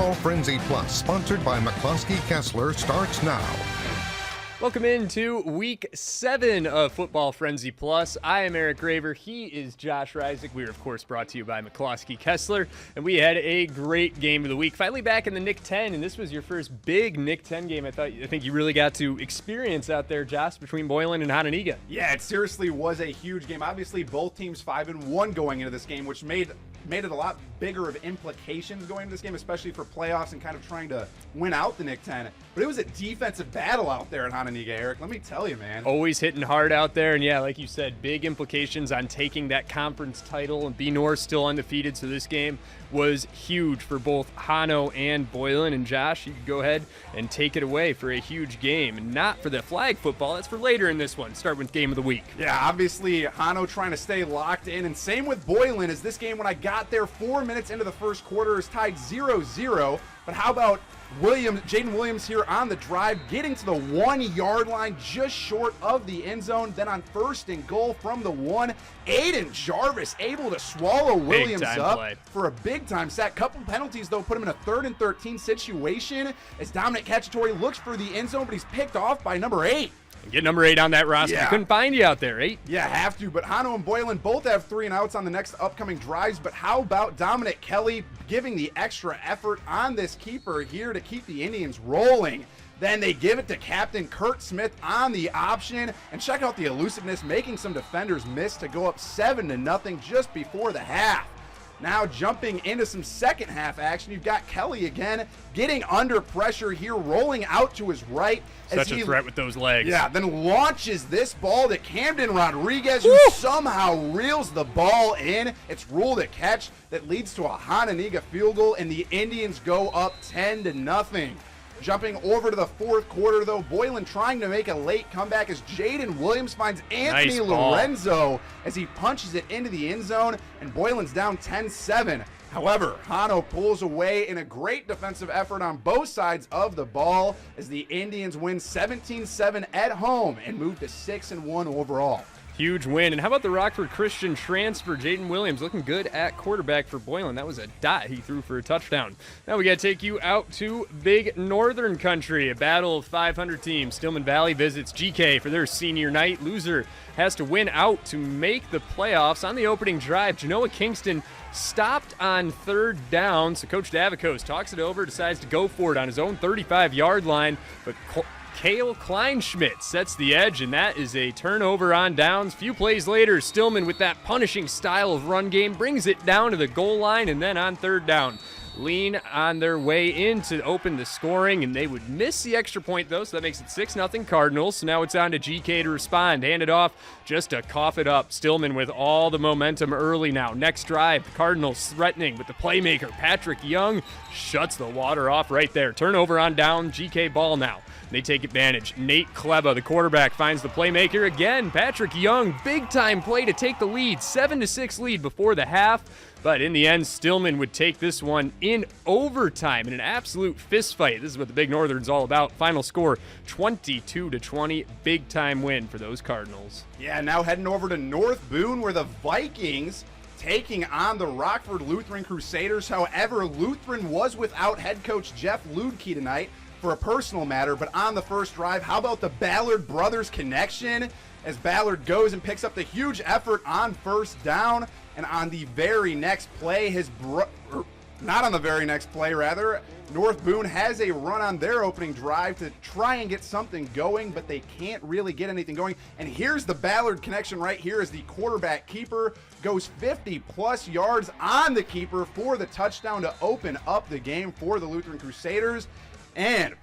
Football Frenzy Plus, sponsored by McCloskey Kessler, starts now. Welcome into Week 7 of Football Frenzy Plus. I am Eric Graver. He is Josh Reisig. We are, of course, brought to you by McCloskey Kessler. And we had a great game of the week. Finally back in the Nick 10, and this was your first big Nick 10 game I think you really got to experience out there, Josh, between Boylan and Hononegah. Yeah, it seriously was a huge game. Obviously, both teams 5-1 going into this game, which made it a lot bigger of implications going into this game, especially for playoffs and kind of trying to win out the Nick 10. But it was a defensive battle out there at Hononegah, Eric. Let me tell you, man. Always hitting hard out there. And yeah, like you said, big implications on taking that conference title. And B-North still undefeated, so this game was huge for both Hano and Boylan. And Josh, you can go ahead and take it away for a huge game. And not for the flag football. That's for later in this one. Start with game of the week. Yeah, obviously, Hano trying to stay locked in. And same with Boylan, as this game, when I got there 4 minutes into the first quarter, is tied 0-0. But how about Jaden Williams here on the drive, getting to the 1 yard line, just short of the end zone. Then on first and goal from the 1, Aiden Jarvis able to swallow Williams up for a big time sack. Couple penalties though put him in a 3rd and 13 situation as Dominic Cacciatore looks for the end zone, but he's picked off by number 8. Get number 8 on that roster. Yeah. We couldn't find you out there, 8. Yeah, have to. But Hano and Boylan both have 3 and outs on the next upcoming drives. But how about Dominic Kelly giving the extra effort on this keeper here to keep the Indians rolling? Then they give it to Captain Kurt Smith on the option. And check out the elusiveness, making some defenders miss to go up 7-0 just before the half. Now jumping into some second half action, you've got Kelly again getting under pressure here, rolling out to his right. Such a threat with those legs. Yeah, then launches this ball to Camden Rodriguez, who somehow reels the ball in. It's ruled a catch that leads to a Hononegah field goal, and the Indians go up 10-0. Jumping over to the fourth quarter, though, Boylan trying to make a late comeback as Jaden Williams finds Anthony Lorenzo as he punches it into the end zone, and Boylan's down 10-7. However, Hano pulls away in a great defensive effort on both sides of the ball as the Indians win 17-7 at home and move to 6-1 overall. Huge win. And how about the Rockford Christian transfer? Jaden Williams looking good at quarterback for Boylan. That was a dot he threw for a touchdown. Now we got to take you out to Big Northern Country, a battle of 500 teams. Stillman Valley visits GK for their senior night. Loser has to win out to make the playoffs. On the opening drive, Genoa Kingston stopped on 3rd down, so Coach Davicos talks it over, decides to go for it on his own 35-yard line, but Cale Kleinschmidt sets the edge, and that is a turnover on downs. Few plays later, Stillman, with that punishing style of run game, brings it down to the goal line, and then on 3rd down, Lean on their way in to open the scoring, and they would miss the extra point, though, so that makes it 6-0 Cardinals. So now it's on to GK to respond. Hand it off just to cough it up. Stillman with all the momentum early now. Next drive, the Cardinals threatening with the playmaker. Patrick Young shuts the water off right there. Turnover on down, GK ball now. They take advantage. Nate Kleba, the quarterback, finds the playmaker again. Patrick Young, big-time play to take the lead. 7-6 lead before the half. But in the end, Stillman would take this one in overtime in an absolute fist fight. This is what the Big Northern's all about. Final score, 22-20. Big-time win for those Cardinals. Yeah, now heading over to North Boone, where the Vikings taking on the Rockford Lutheran Crusaders. However, Lutheran was without head coach Jeff Ludke tonight for a personal matter, but on the first drive, how about the Ballard brothers connection as Ballard goes and picks up the huge effort on 1st down, and on the very next play, North Boone has a run on their opening drive to try and get something going, but they can't really get anything going. And here's the Ballard connection right here as the quarterback keeper goes 50-plus yards on the keeper for the touchdown to open up the game for the Lutheran Crusaders. And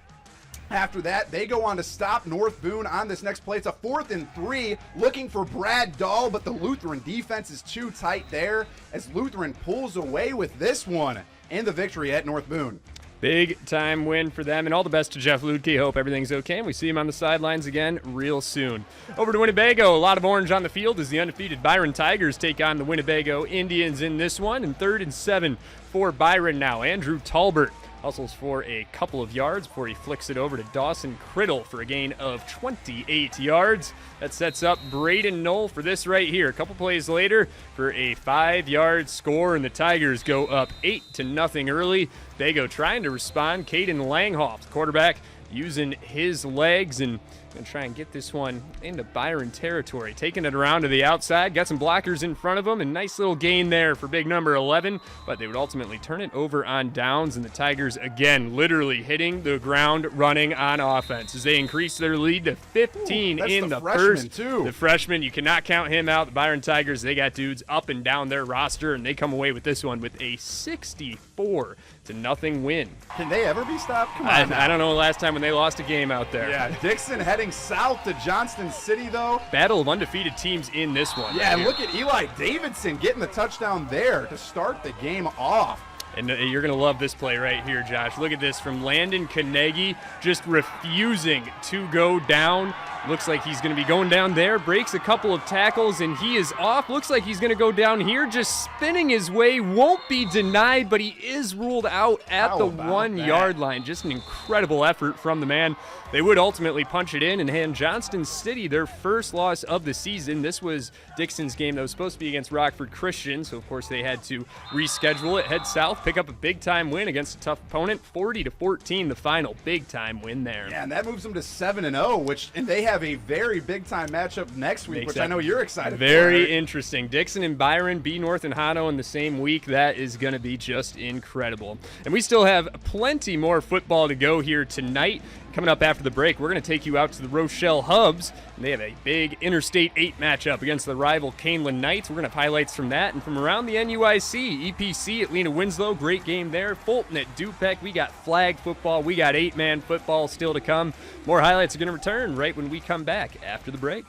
after that, they go on to stop North Boone on this next play. It's a 4th and 3, looking for Brad Dahl, but the Lutheran defense is too tight there as Lutheran pulls away with this one and the victory at North Boone. Big time win for them, and all the best to Jeff Ludke. Hope everything's okay, and we see him on the sidelines again real soon. Over to Winnebago, a lot of orange on the field as the undefeated Byron Tigers take on the Winnebago Indians in this one, and 3rd and 7 for Byron now. Andrew Talbert hustles for a couple of yards before he flicks it over to Dawson Criddle for a gain of 28 yards. That sets up Braden Knoll for this right here. A couple plays later for a 5-yard score, and the Tigers go up 8-0 early. They go trying to respond. Caden Langhoff, the quarterback, using his legs and going to try and get this one into Byron territory. Taking it around to the outside. Got some blockers in front of him. And nice little gain there for big number 11. But they would ultimately turn it over on downs. And the Tigers, again, literally hitting the ground running on offense as they increase their lead to 15 in the first. Too. The freshman, you cannot count him out. The Byron Tigers, they got dudes up and down their roster. And they come away with this one with a 64-0 win. Can they ever be stopped? Come on. I don't know the last time when they lost a game out there. Yeah, Dixon heading south to Johnston City, though. Battle of undefeated teams in this one. Yeah, right and look at Eli Davidson getting the touchdown there to start the game off. And you're going to love this play right here, Josh. Look at this from Landon Kanegi, just refusing to go down. Looks like he's going to be going down there, breaks a couple of tackles, and he is off. Looks like he's going to go down here, just spinning his way. Won't be denied, but he is ruled out at the 1-yard line. Just an incredible effort from the man. They would ultimately punch it in and hand Johnston City their first loss of the season. This was Dixon's game that was supposed to be against Rockford Christian, so of course they had to reschedule it, head south, pick up a big-time win against a tough opponent. 40-14, the final big-time win there. Yeah, and that moves them to 7-0, and they have a very big-time matchup next week, which I know you're excited for. Very interesting. Dixon and Byron, B North and Hano in the same week. That is going to be just incredible. And we still have plenty more football to go here tonight. Coming up after the break, we're going to take you out to the Rochelle Hubs, and they have a big Interstate 8 matchup against the rival Canelan Knights. We're going to have highlights from that and from around the NUIC. EPC at Lena Winslow, great game there. Fulton at Dupec. We got flag football. We got 8-man football still to come. More highlights are going to return right when we come back after the break.